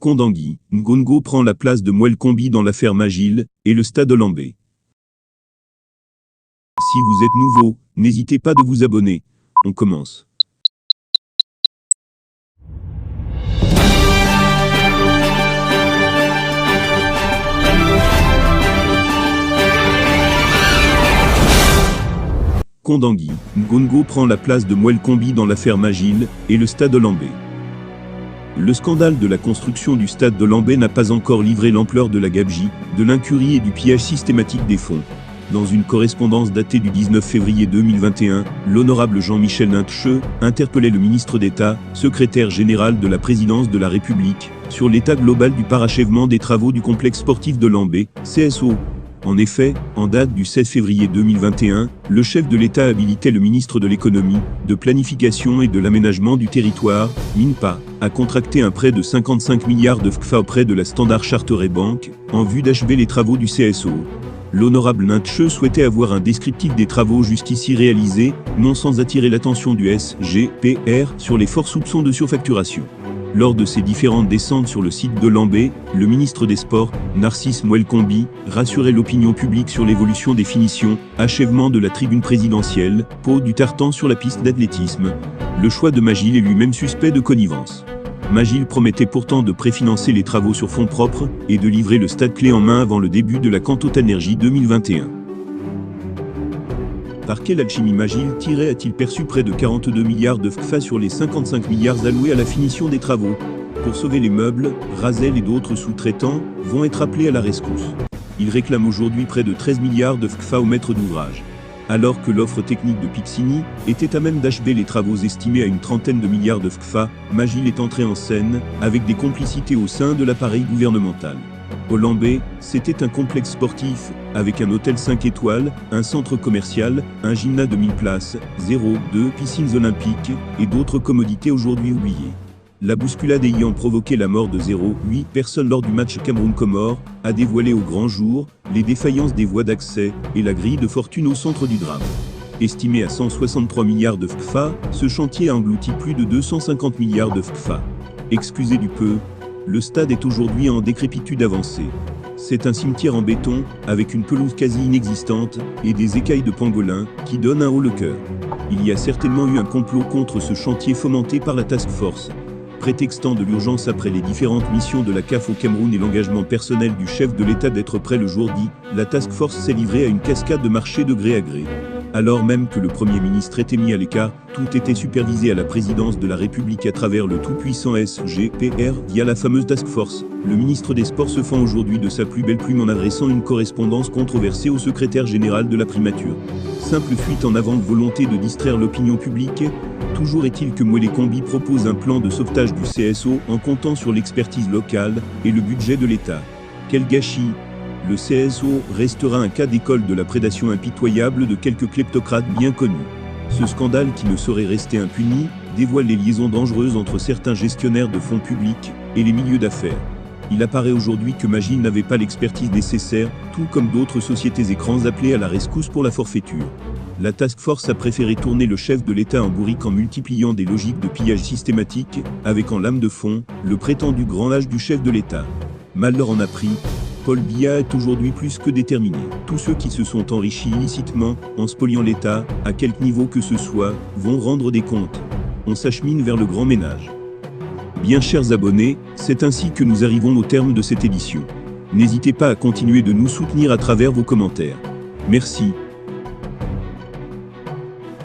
Kondangui, Ngongo prend la place de Moël Kombi dans l'affaire Magil et le stade Lambé. Si vous êtes nouveau, n'hésitez pas de vous abonner. On commence. Kondangui, Ngongo prend la place de Moël Kombi dans l'affaire Magil et le stade Lambé. Le scandale de la construction du stade de Lambé n'a pas encore livré l'ampleur de la gabegie, de l'incurie et du pillage systématique des fonds. Dans une correspondance datée du 19 février 2021, l'honorable Jean-Michel Nintcheux interpellait le ministre d'État, secrétaire général de la présidence de la République, sur l'état global du parachèvement des travaux du complexe sportif de Lambé, CSO. En effet, en date du 16 février 2021, le chef de l'État habilitait le ministre de l'Économie, de Planification et de l'Aménagement du Territoire, MINPA, à contracter un prêt de 55 milliards de FCFA auprès de la Standard Chartered Bank, en vue d'achever les travaux du CSO. L'honorable Nintcheux souhaitait avoir un descriptif des travaux jusqu'ici réalisés, non sans attirer l'attention du SGPR sur les forts soupçons de surfacturation. Lors de ces différentes descentes sur le site de Lambé, le ministre des Sports, Narcisse Moël Kombi, rassurait l'opinion publique sur l'évolution des finitions, achèvement de la tribune présidentielle, pot du tartan sur la piste d'athlétisme. Le choix de Magil est lui-même suspect de connivence. Magil promettait pourtant de préfinancer les travaux sur fonds propres et de livrer le stade clé en main avant le début de la Cantotanergie 2021. Par quelle alchimie Magil a-t-il perçu près de 42 milliards de FCFA sur les 55 milliards alloués à la finition des travaux? Pour sauver les meubles, Razel et d'autres sous-traitants vont être appelés à la rescousse. Ils réclament aujourd'hui près de 13 milliards de FCFA au maître d'ouvrage. Alors que l'offre technique de Pixini était à même d'achever les travaux estimés à une trentaine de milliards de FCFA, Magil est entré en scène, avec des complicités au sein de l'appareil gouvernemental. Au Lambé, c'était un complexe sportif, avec un hôtel 5 étoiles, un centre commercial, un gymnase de 1000 places, 2 piscines olympiques, et d'autres commodités aujourd'hui oubliées. La bousculade ayant provoqué la mort de 8 personnes lors du match Cameroun-Comores, a dévoilé au grand jour les défaillances des voies d'accès et la grille de fortune au centre du drame. Estimé à 163 milliards de FCFA, ce chantier a englouti plus de 250 milliards de FCFA. Excusez du peu, le stade est aujourd'hui en décrépitude avancée. C'est un cimetière en béton, avec une pelouse quasi inexistante, et des écailles de pangolin, qui donnent un haut le cœur. Il y a certainement eu un complot contre ce chantier fomenté par la Task Force. Prétextant de l'urgence après les différentes missions de la CAF au Cameroun et l'engagement personnel du chef de l'État d'être prêt le jour dit, la Task Force s'est livrée à une cascade de marchés de gré à gré. Alors même que le Premier ministre était mis à l'écart, tout était supervisé à la présidence de la République à travers le tout-puissant SGPR via la fameuse Task Force. Le ministre des Sports se fend aujourd'hui de sa plus belle plume en adressant une correspondance controversée au secrétaire général de la primature. Simple fuite en avant de volonté de distraire l'opinion publique. Toujours est-il que Moël Kombi propose un plan de sauvetage du CSO en comptant sur l'expertise locale et le budget de l'État. Quel gâchis! Le CSO restera un cas d'école de la prédation impitoyable de quelques kleptocrates bien connus. Ce scandale qui ne saurait rester impuni, dévoile les liaisons dangereuses entre certains gestionnaires de fonds publics et les milieux d'affaires. Il apparaît aujourd'hui que Magil n'avait pas l'expertise nécessaire, tout comme d'autres sociétés écrans appelées à la rescousse pour la forfaiture. La Task Force a préféré tourner le chef de l'État en bourrique en multipliant des logiques de pillage systématique, avec en lame de fond, le prétendu grand âge du chef de l'État. Mal leur en a pris. Paul Biya est aujourd'hui plus que déterminé. Tous ceux qui se sont enrichis illicitement, en spoliant l'État, à quelque niveau que ce soit, vont rendre des comptes. On s'achemine vers le grand ménage. Bien chers abonnés, c'est ainsi que nous arrivons au terme de cette édition. N'hésitez pas à continuer de nous soutenir à travers vos commentaires. Merci.